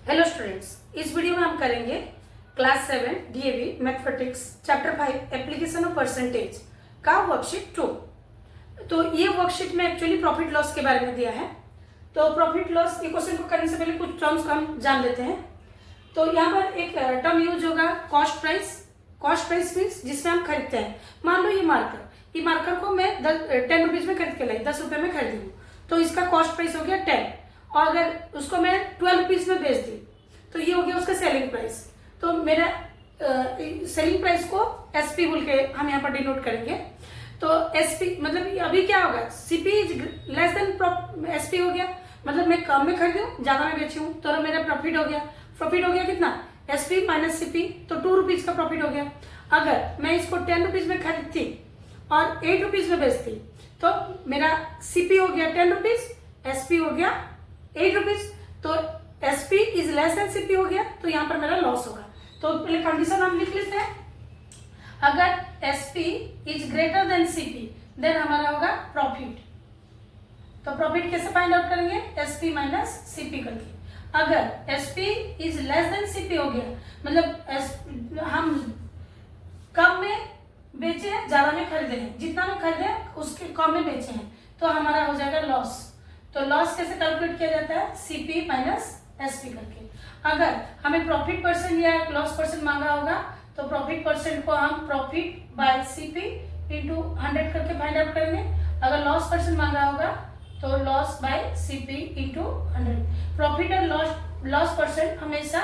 Hello students, इस video में हम करेंगे class 7 DAV mathematics chapter 5 application of percentage का वर्कशीट 2। तो ये वर्कशीट में एक्चुअली प्रॉफिट लॉस के बारे में दिया है। तो प्रॉफिट लॉस ये क्वेश्चन को करने से पहले कुछ टर्म्स का हम जान लेते हैं। तो यहाँ पर एक टर्म यूज होगा cost price. Cost price means जिसमें हम खरीदते हैं। मान लो ये मार्कर को मैं 10 रुपीज में खरीद के लाई, 10 रुपए में खरीदी हूँ, तो इसका कॉस्ट प्राइस हो गया 10। और अगर उसको मैं 12 रुपीज में बेच दी तो ये हो गया उसका सेलिंग प्राइस। तो मेरा सेलिंग प्राइस को एसपी बोल के हम यहाँ पर डिनोट करेंगे। तो एसपी मतलब अभी क्या होगा, CP is less then SP हो गया। मतलब मैं कम में खरीदी हूँ, ज्यादा में बेची हूँ, तो मेरा प्रॉफिट हो गया। प्रॉफिट हो गया कितना, एसपी माइनस सीपी, तो 2 रुपीज का प्रॉफिट हो गया। अगर मैं इसको 10 रुपीज में खरीदती और 8 रुपीज में बेचती तो मेरा सीपी हो गया 10 रुपीज, एसपी हो गया 8 रुपीज। तो SP is less than CP हो गया, तो यहाँ पर मेरा लॉस होगा। तो पहले कंडीशन हम लिख लेते हैं। अगर SP is greater than CP then हमारा होगा प्रॉफिट। तो प्रॉफिट कैसे फाइंड आउट करेंगे, एसपी माइनस सीपी करके। अगर SP is less than CP हो गया, मतलब हम कम में बेचे हैं, ज्यादा में खरीदे हैं, जितना में खरीदे हैं उसके कम में बेचे हैं, तो हमारा हो जाएगा लॉस। तो लॉस कैसे कैलकुलेट किया जाता है, सीपी माइनस एसपी करके। अगर हमें प्रॉफिट परसेंट या लॉस परसेंट मांगा होगा तो प्रॉफिट परसेंट को हम प्रॉफिट बाय सीपी इंटू 100 करके फाइंड आउट करेंगे। अगर लॉस परसेंट मांगा होगा तो loss by CP into 100। Profit और लॉस परसेंट हमेशा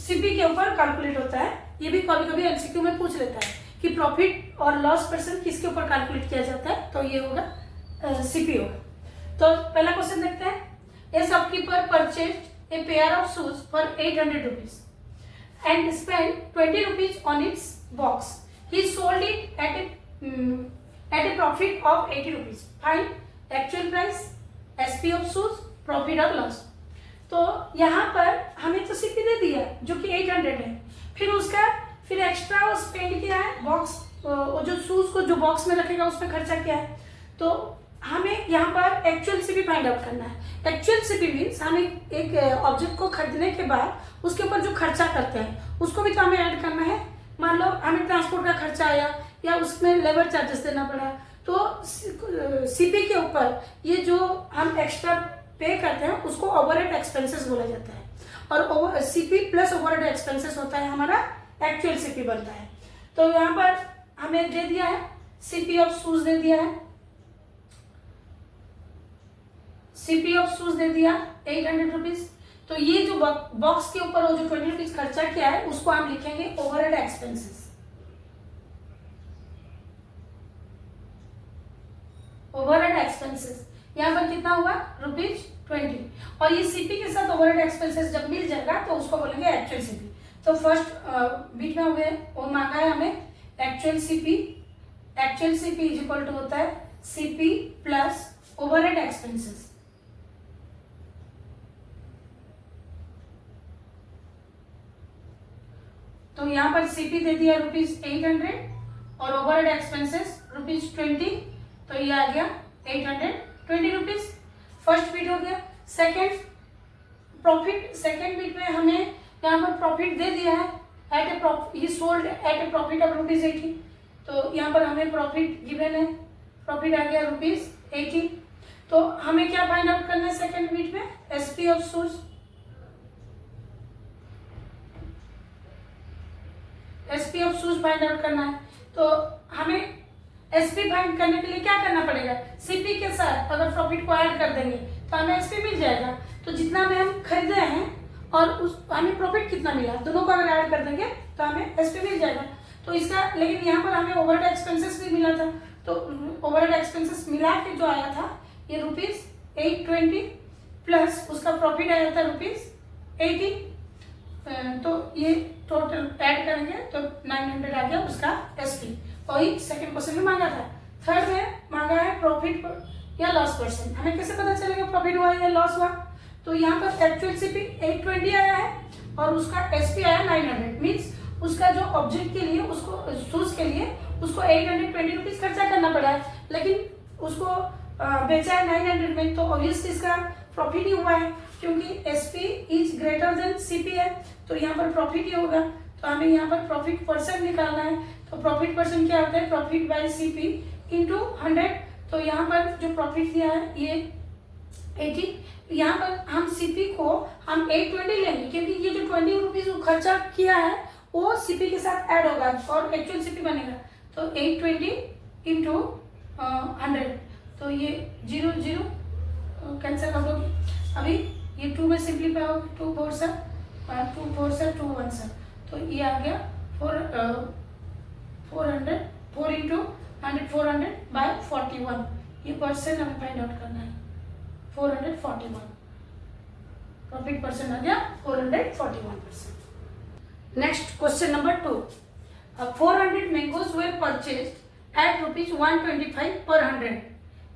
सीपी के ऊपर कैलकुलेट होता है। ये भी कभी कभी एमसीक्यू में पूछ लेता है कि प्रॉफिट और लॉस परसेंट किसके ऊपर कैलकुलेट किया जाता है, तो ये होगा सीपी होगा। तो पहला क्वेश्चन देखते हैं। ए shopkeeper purchased a pair of shoes for 800 rupees and spent 20 rupees on its box. He sold it at a profit of 80 rupees. Find actual price, SP of shoes, profit or loss. तो यहाँ पर हमें तो CP दे दिया जो कि 800 है। फिर एक्स्ट्रा वो स्पेंड किया है बॉक्स, वो जो शूज को जो बॉक्स में रखेगा उसमें खर्चा किया है। तो हमें यहाँ पर एक्चुअल सीपी फाइंड आउट करना है। एक्चुअल सीपी मीन्स हम एक ऑब्जेक्ट को खरीदने के बाद उसके ऊपर जो खर्चा करते हैं उसको भी तो हमें ऐड करना है। मान लो हमें ट्रांसपोर्ट का खर्चा आया या उसमें लेबर चार्जेस देना पड़ा, तो सीपी के ऊपर ये जो हम एक्स्ट्रा पे करते हैं उसको ओवरहेड एक्सपेंसेस बोला जाता है। और सीपी प्लस ओवरहेड एक्सपेंसेस होता है हमारा एक्चुअल सीपी बनता है। तो यहाँ पर हमें दे दिया है सीपी ऑफ शूज दे दिया है, सीपी ऑफ शूज दे दिया 800 रुपीज। तो ये जो बॉक्स के ऊपर वो जो 20 रुपीज खर्चा किया है उसको हम लिखेंगे ओवरहेड एक्सपेंसेस। ओवरहेड एक्सपेंसेस यहाँ पर कितना हुआ, ₹20। और ये सीपी के साथ ओवरहेड एक्सपेंसेस जब मिल जाएगा तो उसको बोलेंगे एक्चुअल सीपी। तो फर्स्ट बीट में हो गए, वो मांगा है हमें actual CP. Actual CP is equal to होता है सीपी प्लस ओवरहेड एक्सपेंसेस। तो यहाँ पर सीपी दे दिया ₹800 और ओवरहेड एक्सपेंसेस ₹20। तो ये आ गया 820 रुपीज। फर्स्ट बीट हो गया। सेकंड बीट में हमें यहाँ पर प्रॉफिट दे दिया है ही sold at A profit of ₹80। तो यहाँ पर हमें प्रॉफिट गिवन है, प्रॉफिट आ गया ₹80। तो हमें क्या फाइंड आउट करना है सेकंड बीट में, SP of shoes. SP of shoes find out करना है। तो हमें एसपी फाइंड करने के लिए क्या करना पड़ेगा, सीपी के साथ अगर प्रॉफिट को ऐड कर देंगे तो हमें एसपी मिल जाएगा। तो जितना में हम खरीदे हैं और उस हमें प्रॉफिट कितना मिला, दोनों को अगर ऐड कर देंगे तो हमें एसपी मिल जाएगा। तो इसका लेकिन यहाँ पर हमें ओवरहेड एक्सपेंसेस भी मिला था, तो ओवरहेड एक्सपेंसेस मिला के जो आया था ये ₹820 प्लस उसका प्रॉफिट आया था ₹80। तो ये टोटल ऐड करेंगे तो 900 आ गया उसका एसपी। वही सेकंड क्वेश्चन में मांगा था। थर्ड में मांगा है प्रॉफिट या लॉस परसेंट। हमें कैसे पता चलेगा प्रॉफिट हुआ या लॉस हुआ, तो यहाँ पर एक्चुअल सीपी 820 आया है और उसका एसपी आया 900। मीन्स उसका जो ऑब्जेक्ट के लिए उसको शूज के लिए उसको 820 रुपीज खर्चा करना पड़ा है, लेकिन उसको बेचा है 900 में, तो ऑब्वियसली इसका प्रॉफिट ही हुआ है क्योंकि SP is greater greater than CP है, तो यहाँ पर प्रॉफिट ही होगा। तो हमें यहाँ पर प्रॉफिट परसेंट निकालना है। तो प्रॉफिट परसेंट क्या होता है, प्रॉफिट बाय सीपी इंटू 100। तो यहाँ पर जो प्रॉफिट दिया है ये 80, यहाँ पर हम सीपी को हम 820 लेंगे, क्योंकि ये जो 20 रुपीज खर्चा किया है वो सीपी के साथ ऐड होगा और एक्चुअल सीपी बनेगा। तो 820 इंटू 100, तो ये 0 0 कैंसिल आउट होगी। अभी ये 2 में सिंप्लीफाई होगा, 2 4 से 2 4 से 2 1 से, तो ये आ गया 400 4 इंटू 100 400 बाय 41। ये परसेंट हमें फाइंड आउट करना है, 441 प्रॉफिट परसेंट आ गया 441%। Next question number 2, 400 mangoes were purchased at ₹125 per 100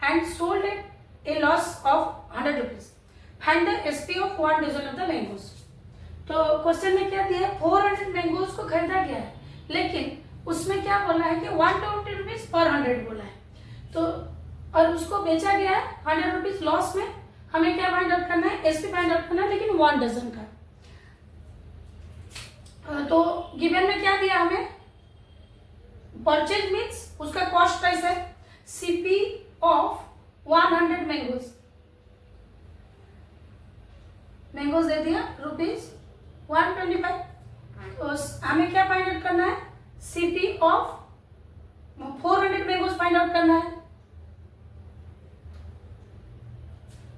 and sold at a loss of 100 rupees. Find the SP of 1 dozen of the mangoes. तो क्वेश्चन में क्या दिया है, 400 मैंगोज को खरीदा गया है, लेकिन उसमें क्या बोला है कि 120 रुपीज पर 100 बोला है, तो और उसको बेचा गया है 100 रुपीज लॉस में। हमें क्या फाइंड आउट करना है, एसपी फाइंड आउट करना है, लेकिन 1 डजन का। तो गिवन में क्या दिया हमें, परचेज मीन्स उसका कॉस्ट प्राइस है, सीपी ऑफ 100 मैंगोज दे दिया ₹125। तो हमें क्या फाइंड आउट करना है, CP of 400 mangoes find out करना है।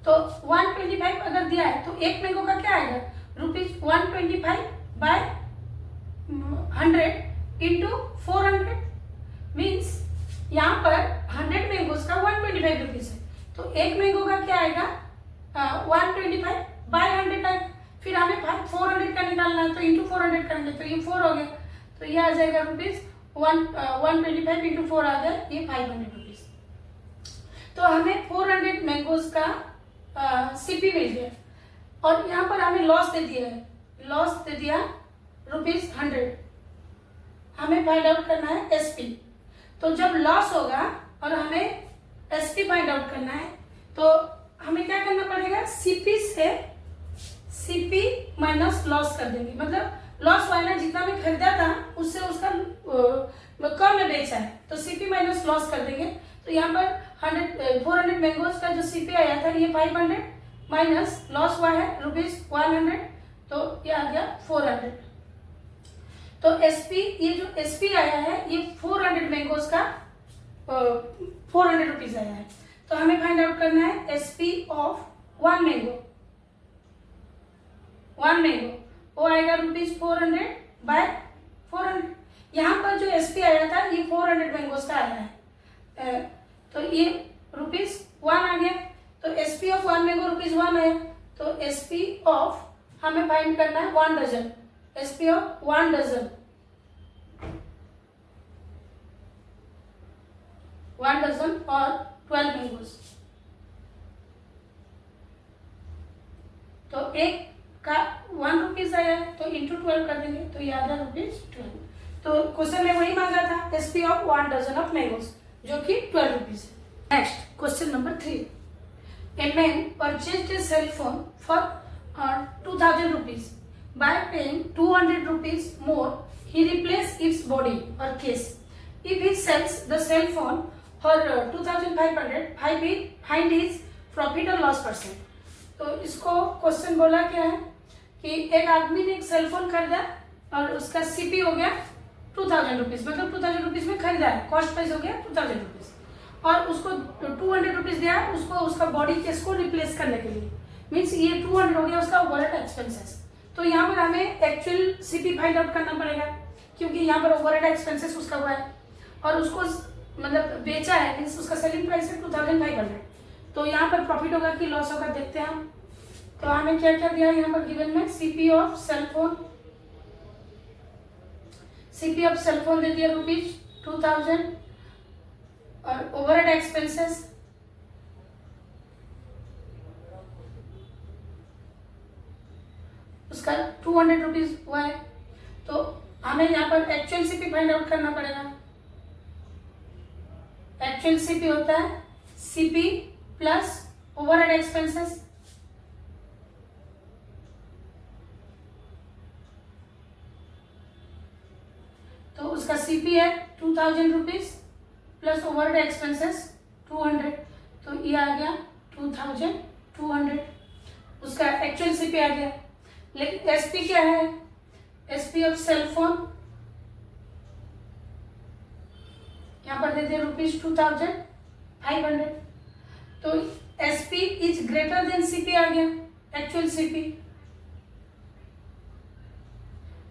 तो 125 अगर दिया है तो एक मैंगो का क्या आएगा, ₹125 बाय 100 इंटू 400 मीन्स यहाँ पर 100 मैंगोज का 125 रुपीज है, तो एक मैंगो का क्या आएगा 125 बाय 100 आएगा। फिर हमें 400 का निकालना है, तो इंटू 400 करेंगे तो ये 4 हो गया, तो ये आ जाएगा ₹125 इंटू 4 आ गया, ये 500 रुपीज। तो हमें 400 मैंगोज का सीपी मिल गया, और यहाँ पर हमें लॉस दे दिया है, लॉस दे दिया ₹100। हमें फाइंड आउट करना है एसपी। तो जब लॉस होगा और हमें एसपी फाइंड आउट करना है, तो हमें क्या करना पड़ेगा, सीपी से सीपी माइनस लॉस कर देंगे, मतलब लॉस हुआ है ना, जितना में खरीदा था उससे उसका कम में बेचा है, तो सीपी माइनस लॉस कर देंगे। तो यहाँ पर 400 मैंगोज का जो सीपी आया था ये 500 माइनस लॉस हुआ है ₹100, तो ये आ गया 400। तो एसपी, ये जो एसपी आया है ये 400 मैंगोज का 400 रुपीज आया है। तो हमें फाइंड आउट करना है एसपी ऑफ 1 मैंगो वो आएगा ₹400 बाय 400। यहाँ पर जो एसपी आया था ये 400 मैंगोज का आया है, तो ये ₹1 आ गया। तो एसपी ऑफ 1 मैंगो ₹1 आया, तो एसपी ऑफ हमें फाइंड करना है 1 dozen, SP of 1 dozen, 1 dozen और 12 मैंगोज। तो एक का 1 रुपीज आया है, तो इंटू 12 कर देंगे, तो ये आ गया ₹12। तो क्वेश्चन में वही मांगा था, SP of 1 dozen of mangoes, जो कि 12 रुपीज है। Next question number 3, a man purchased a cell phone for 2000 rupees. By paying 200 rupees more, he replaced its body or case. If he sells the cell phone for 2500, find his profit or loss percent. तो इसको question बोला क्या है कि एक आदमी ने एक सेल फोन खरीदा और उसका सीपी हो गया 2000 रुपीज, मतलब 2000 रुपीज में खरीदा है, कॉस्ट प्राइस हो गया 2000 रुपीज, और उसको 200 रुपीज दिया उसको उसका बॉडी केस को रिप्लेस करने के लिए, मीन्स ये 200 हो गया उसका ओवरहेड एक्सपेंसेस। तो यहाँ पर हमें एक्चुअल सीपी फाइंड आउट करना पड़ेगा, क्योंकि यहाँ पर ओवरहेड एक्सपेंसेस उसका हुआ है और उसको मतलब बेचा है, मीन्स उसका सेलिंग प्राइस है 2500। तो यहाँ पर प्रॉफिट होगा कि लॉस होगा देखते हैं हम। तो हमें क्या क्या दिया यहाँ पर गिवन में, सीपी ऑफ सेल फोन दे दिया ₹2000 और ओवरहेड एक्सपेंसेस उसका 200 रुपीज हुआ है। तो हमें यहाँ पर एक्चुअल सीपी फाइंड आउट करना पड़ेगा। एक्चुअल सीपी होता है सीपी प्लस ओवरहेड एक्सपेंसेस, तो उसका सीपी है 2000 रुपीज प्लस ओवरहेड एक्सपेंसेस 200, तो ये आ गया 2200। उसका एक्चुअल सीपी आ गया। लेकिन एसपी क्या है, एसपी ऑफ सेल फोन यहाँ पर देते हैं ₹2500, तो SP is greater than CP आ गया, एक्चुअल सीपी।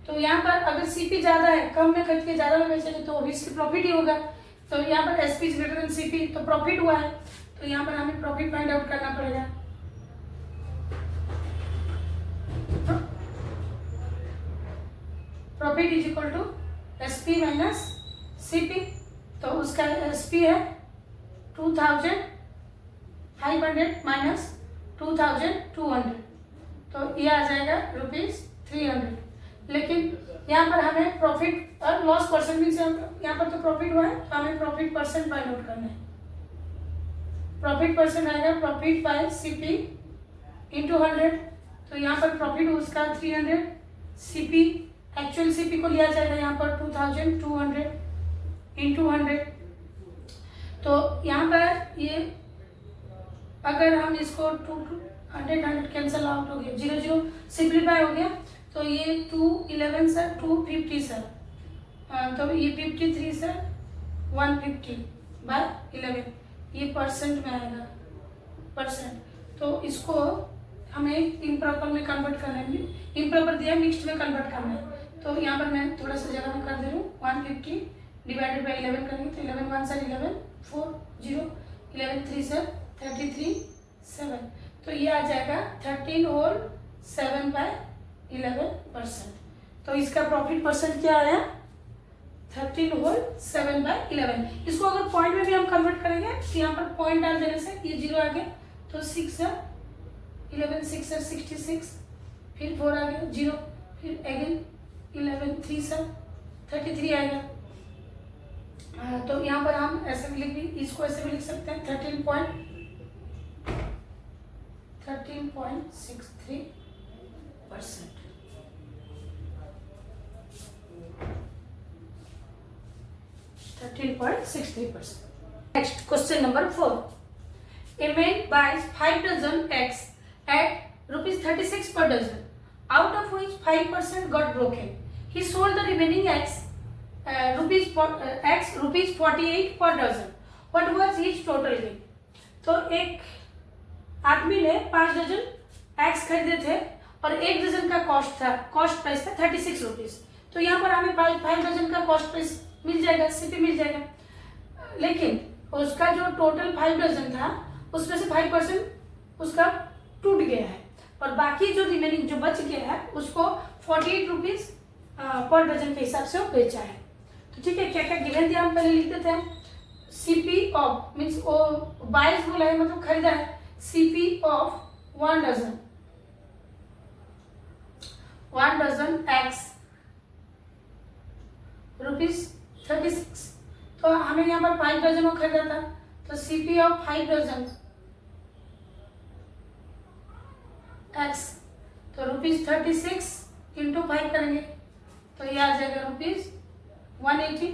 तो यहाँ पर अगर सीपी ज्यादा है, कम में खरीद के ज्यादा में बेचेंगे तो ऑब्वियसली प्रॉफिट ही होगा। तो यहाँ पर SP is greater than CP, तो प्रॉफिट हुआ है, तो यहाँ पर हमें प्रॉफिट फाइंड आउट करना पड़ेगा। Profit is equal to SP minus CP, तो उसका एसपी है 2500 माइनस 2200, तो ये आ जाएगा ₹300। लेकिन यहाँ पर हमें प्रॉफिट और लॉस परसेंट मीन्स यहाँ पर तो प्रॉफिट हुआ है, तो हमें प्रॉफिट परसेंट फाइंड आउट करना है। प्रॉफिट परसेंट आएगा प्रॉफिट बाय सीपी इंटू 100, तो यहाँ पर प्रॉफिट उसका 300, सीपी एक्चुअल सीपी को लिया जाएगा यहाँ पर 2200 इंटू 100। तो यहाँ पर ये अगर हम इसको 100 कैंसल आउट हो गया, 0 सिंप्लीफाई हो गया, तो ये 211 सर 250 सर, तो ये 53 सर 150/11, ये परसेंट में आएगा, परसेंट। तो इसको हमें इम्प्रॉपर में कन्वर्ट करना है, इम्प्रॉपर दिया मिक्स्ड में कन्वर्ट करना है। तो यहाँ पर मैं थोड़ा सा जगह में कर दे रही हूँ, 150 डिवाइडेड बाई 11 करेंगे, तो 11 1 सर 11 4 0 11 3 सर 33 7, तो ये आ जाएगा 13 होल 7/11%। तो इसका प्रॉफिट परसेंट क्या आया, 13 होल 7/11। इसको अगर पॉइंट में भी हम कन्वर्ट करेंगे तो यहाँ पर पॉइंट डाल देने से ये 0 आ गया, तो 6 सर 11 6 सर 66, फिर 4 आ गया 0, फिर अगेन 11 3 सर 33 आएगा। तो यहाँ पर हम ऐसे भी इसको ऐसे भी लिख सकते हैं 13.63%। Next, question number 4. A man buys 5 dozen eggs at ₹36 per dozen, out of which 5% got broken. He sold the remaining eggs ₹48 per dozen. What was his total gain? तो एक आदमी ने 5 डजन एग्स खरीदे थे और 1 डजन का cost price था 36 rupees. तो यहाँ पर हमें 5 डजन का कॉस्ट प्राइस मिल जाएगा, सीपी मिल जाएगा। लेकिन उसका जो टोटल 5 डजन था उसमें से 5% उसका टूट गया है, और बाकी जो रिमेनिंग जो बच गया है उसको 48 रुपीज पर डजन के हिसाब से वो बेचा है। तो ठीक है, क्या क्या गिवन दिया हम पहले लिख देते हैं। सीपी ऑफ मीन्स वो बाइस बोला है, मतलब खरीदा है, सीपी ऑफ 1 डजन एक्स ₹36। तो हमें यहाँ पर 5 डजन वो खरीदा था, तो सीपी ऑफ 5 डजन एक्स, तो ₹36 इंटू 5 करेंगे, तो ये आ जाएगा ₹180।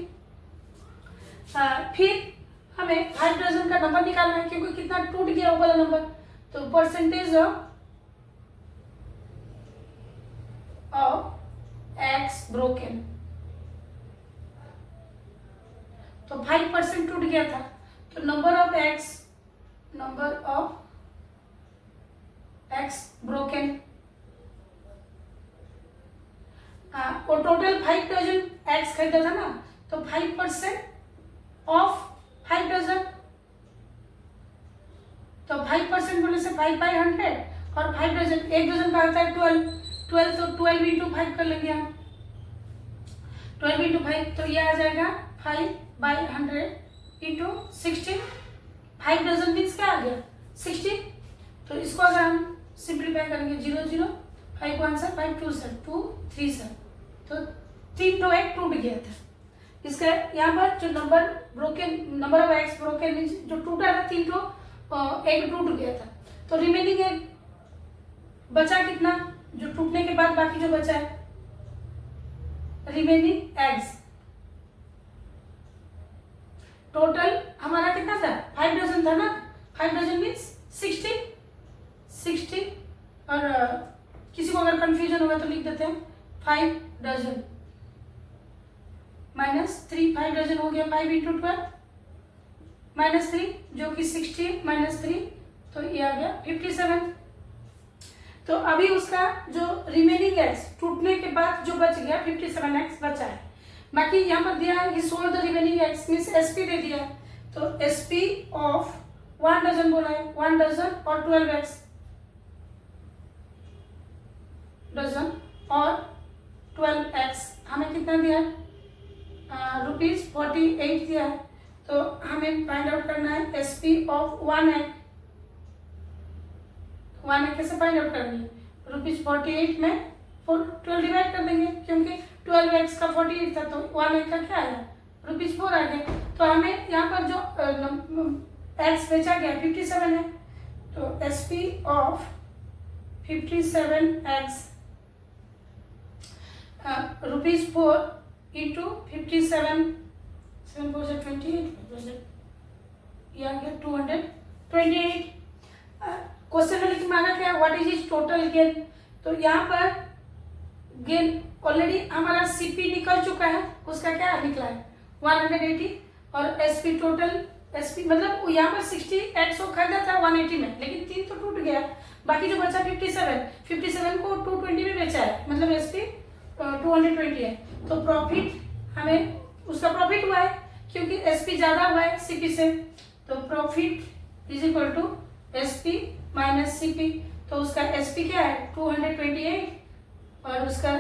फिर हमें 5 डजन का नंबर निकालना है, क्योंकि कितना टूट गया वो वाला नंबर, तो परसेंटेज ऑफ एक्स ब्रोकन, तो 5% टूट गया था, तो नंबर ऑफ एक्स ब्रोकन, और टोटल 5 डजन एक्स खरीदा था ना, तो 5% ऑफ 5 डजन, तो 5% बोलने से 5/100, और 5 डजन, 1 डजन का होता है 12, तो 12 इंटू 5 कर लेंगे हम, 12 इंटू 5, तो ये आ जाएगा 5/100 इंटू 16। 5 डजन मीन्स क्या आ गया 16, तो इसको अगर हम सिंप्लीफाई करेंगे 0 0 5 1 सर 5 2 सर 2 3 सर, तो 3 तो एक टूट गया था। इसका यहाँ पर जो number of x broken means जो टूटा था 3 तो एक टूट गया था, तो रिमेनिंग एक बचा कितना, जो टूटने के बाद बाकी जो बचा है रिमेनिंग एग्स, टोटल हमारा कितना था, 5 डजन था ना, 5 डजन मीन्स 60 और किसी को अगर कंफ्यूजन होगा तो लिख देते हैं 5 डजन -3, 5 डजन हो गया 5 इंटू 12 -3 जो कि 60 -3, तो ये आ गया 57। तो अभी उसका जो रिमेनिंग एग्स टूटने के बाद जो बच गया 57 एग्स बचा है। बाकी यहाँ पर दिया है sold the remaining eggs means SP दे दिया है, तो एसपी ऑफ 1 डजन बोला है, 1 डजन और 12 एग्स डजन और 12 एग्स हमें कितना दिया है, ₹48 दिया है। तो हमें फाइंड आउट करना है एसपी ऑफ 1 एग। 1 एग कैसे फाइंड आउट करेंगे, ₹48 में 12 डिवाइड कर देंगे, क्योंकि 12 एग्स का 48 था तो 1 एग का क्या आया, ₹4 आ गया। तो हमें यहाँ पर जो एग्स बेचा गया 57 है, तो एसपी ऑफ 57 एग्स ₹4 इंटू 57, 7 4 से 28, ये आ गया 228। क्वेश्चन में लिख मांगा क्या, what is is total gain. तो यहाँ पर गेन ऑलरेडी हमारा सीपी निकल चुका है, उसका क्या निकला है 180, और एसपी टोटल एसपी मतलब यहाँ पर 60 एग्स को खरीदा था 180 में, लेकिन 3 तो टूट गया, बाकी जो बचा 57 को 220 में बेचा है, मतलब एसपी 220 है। तो प्रॉफिट हमें उसका प्रॉफिट हुआ है क्योंकि एसपी ज्यादा हुआ है सीपी से, तो profit is equal to SP minus CP. तो उसका एसपी क्या है 228 और उसका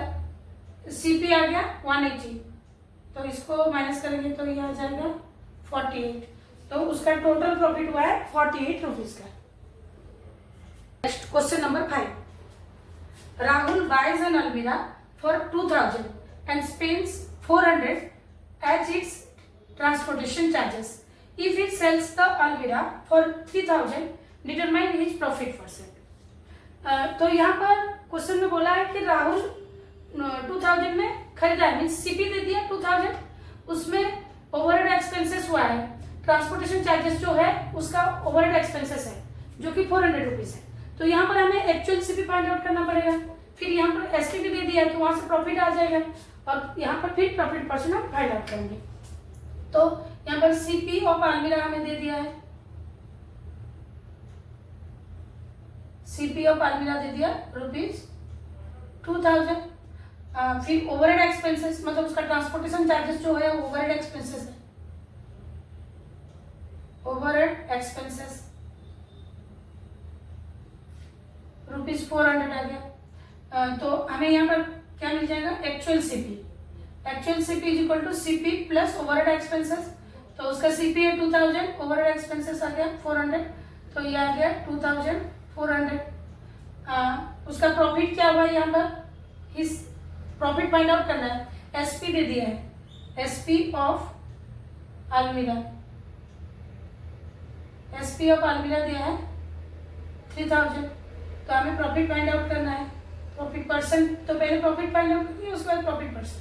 सीपी आ गया 180, तो इसको माइनस करेंगे तो ये आ जाएगा 48। तो उसका टोटल प्रॉफिट हुआ है 48 रुपीज का। Next question number 5, Rahul buys an almirah for 2000 and spends 400 as its transportation charges. If he sells the Almira for 3000, determine his profit %. तो यहाँ पर क्वेश्चन में बोला है कि राहुल 2000 में खरीदा है, मीन्स सीपी दे दिया 2000, उसमें ओवरहेड एक्सपेंसेस हुआ है, ट्रांसपोर्टेशन चार्जेस जो है उसका ओवरहेड एक्सपेंसेस है जो कि 400 रुपीज है। तो यहाँ पर हमें एक्चुअल सीपी फाइंड आउट करना पड़ेगा, फिर यहाँ पर एसपी भी दे दिया है तो वहां से प्रॉफिट आ जाएगा, और यहाँ पर फिर प्रॉफिट % हम फाइंड आउट करेंगे। तो यहाँ पर सीपी ऑफ अलमीरा हमें दे दिया है, सीपी ऑफ अलमीरा दे दिया ₹2000, फिर ओवरहेड एक्सपेंसेस मतलब उसका ट्रांसपोर्टेशन चार्जेस जो है ओवरहेड एक्सपेंसेस है, ओवरहेड एक्सपेंसेस ₹400 आ गया। तो हमें यहाँ पर क्या मिल जाएगा, actual CP is equal to CP plus overhead expenses. तो उसका सीपी है 2000, ओवरहेड एक्सपेंसेस आ गया 400, तो ये आ गया 2400। उसका प्रॉफिट क्या हुआ यहाँ पर, इस प्रॉफिट फाइंड आउट करना है, एसपी दे दिया है, एसपी ऑफ अलमीरा दिया है 3000, तो हमें प्रॉफिट फाइंड आउट करना है, प्रॉफिट %। तो पहले प्रॉफिट फाइंड आउट करेंगे, उसके बाद प्रॉफिट %।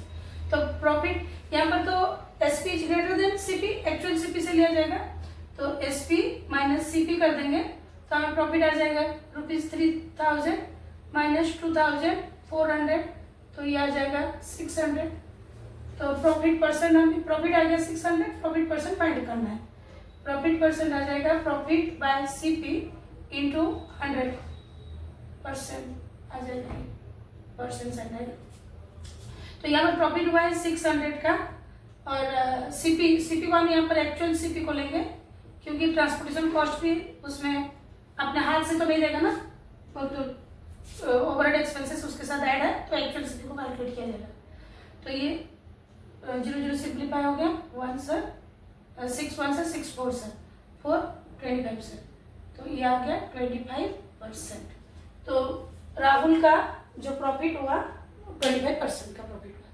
तो प्रॉफिट यहाँ पर तो SP is greater than CP, actual CP से लिया जाएगा, तो एसपी माइनस सीपी कर देंगे तो हमें प्रॉफिट आ जाएगा ₹3000 माइनस 2400, तो ये आ जाएगा 600। तो प्रॉफिट % हमें प्रॉफिट आ गया 600, प्रॉफिट % फाइंड करना है, प्रॉफिट % आ जाएगा प्रॉफिट बाय सीपी इंटू 100% आ जाएगा %। तो यहाँ पर प्रॉफिट हुआ है 600 का, और सीपी को हम यहाँ पर एक्चुअल सीपी को लेंगे क्योंकि ट्रांसपोर्टेशन कॉस्ट भी उसमें अपने हाथ से तो नहीं देगा ना, तो ओवरहेड एक्सपेंसेस उसके साथ ऐड है, तो एक्चुअल सीपी को कैलकुलेट किया जाएगा। तो ये 0 सिंप्लीफाई हो गया, 1 सर 6 1 सर 6 4 सर 4 25 सर, तो ये आ गया 25%। तो राहुल का जो प्रॉफिट हुआ 25% का प्रॉफिट हुआ।